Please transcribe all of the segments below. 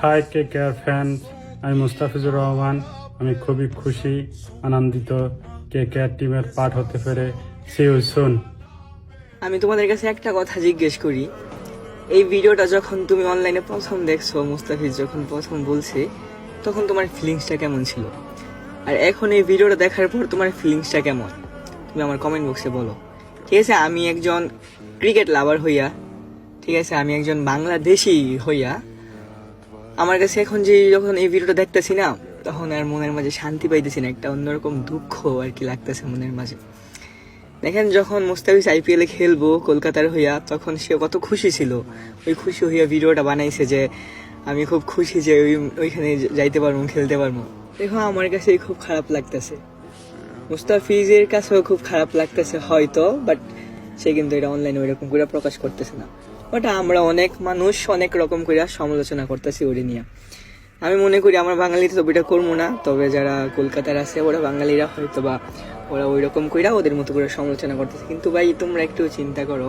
High কে care fans, আমি মুস্তাফিজুর রহমান। আমি খুবই খুশি, আনন্দিত কে কেয়ার টিমের পার্ট হতে পেরে। See you soon. আমি তোমাদের কাছে একটা কথা জিজ্ঞেস করি, এই ভিডিওটা যখন তুমি অনলাইনে প্রথম দেখছো, মুস্তাফিজ যখন প্রথম বলছে, তখন তোমার ফিলিংসটা কেমন ছিল? আর এখন এই ভিডিওটা দেখার পর তোমার ফিলিংসটা কেমন, তুমি আমার কমেন্ট বক্সে বলো। ঠিক আছে, আমি একজন ক্রিকেট লাভার হইয়া, ঠিক আছে, আমি একজন বাংলাদেশি হইয়া, আমার কাছে এখন যে যখন এই ভিডিওটা দেখতেছি না, তখন আর মনের মাঝে শান্তি পাইতেছি না, একটা অন্যরকম দুঃখ আর কি লাগতেছে মনের মাঝে। দেখেন, যখন মুস্তাফিজ আইপিএলে খেলবো কলকাতার হইয়া, তখন সে কত খুশি ছিল। ওই খুশি হইয়া ভিডিওটা বানাইছে যে আমি খুব খুশি যে ওইখানে যাইতে পারবো, খেলতে পারবো। দেখো, আমার কাছে খুব খারাপ লাগতেছে, মুস্তাফিজের কাছেও খুব খারাপ লাগতেছে হয়তো, বাট সে কিন্তু এটা অনলাইনে ওইরকম করে প্রকাশ করতেছে না। বাট আমরা অনেক মানুষ অনেক রকম করে সমালোচনা করতেছি ওরে নিয়ে। আমি মনে করি আমরা বাঙালিতে তো এটা করবো না, তবে যারা কলকাতার আছে ওরা বাঙালিরা হয়তো বা ওরা ওই রকম কইরা ওদের মতো করে সমালোচনা করতেছে। কিন্তু ভাই, তোমরা একটু চিন্তা করো,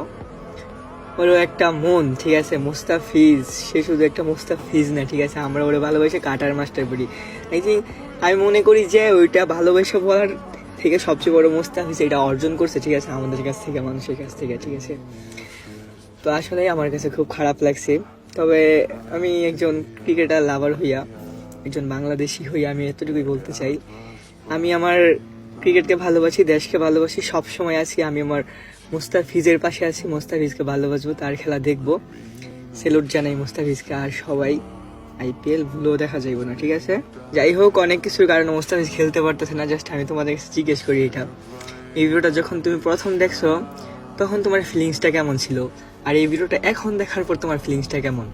ওরও একটা মন, ঠিক আছে, মুস্তাফিজ সে শুধু একটা মুস্তাফিজ না, ঠিক আছে, আমরা ওরা ভালোবাসে কাটার মাস্টার বলি। এই যে আমি মনে করি যে ওইটা ভালোবাসা বলার থেকে সবচেয়ে বড় মুস্তাফিজ এটা অর্জন করছে, ঠিক আছে, আমাদের কাছ থেকে, মানুষের কাছ থেকে, ঠিক আছে। তো আসলে আমার কাছে খুব খারাপ লাগছে। তবে আমি একজন ক্রিকেটার লাভার হইয়া, একজন বাংলাদেশি হইয়া আমি এতটুকুই বলতে চাই, আমি আমার ক্রিকেটকে ভালোবাসি, দেশকে ভালোবাসি, সব সময় আছি আমি আমার মুস্তাফিজের পাশে আছি, মুস্তাফিজকে ভালোবাসবো, তার খেলা দেখবো। সেলুট জানাই মুস্তাফিজকে। আর সবাই আইপিএল ভুলেও দেখা যাইব না, ঠিক আছে। যাই হোক, অনেক কিছুর কারণে মুস্তাফিজ খেলতে পারতেছে না। জাস্ট আমি তোমাদের কাছে জিজ্ঞেস করি, এটা এই ভিডিওটা যখন তুমি প্রথম দেখছো, তখন তোমার ফিলিংসটা কেমন ছিল? আর এই ভিডিওটা এখন দেখার পর তোমার ফিলিংসটা কেমন?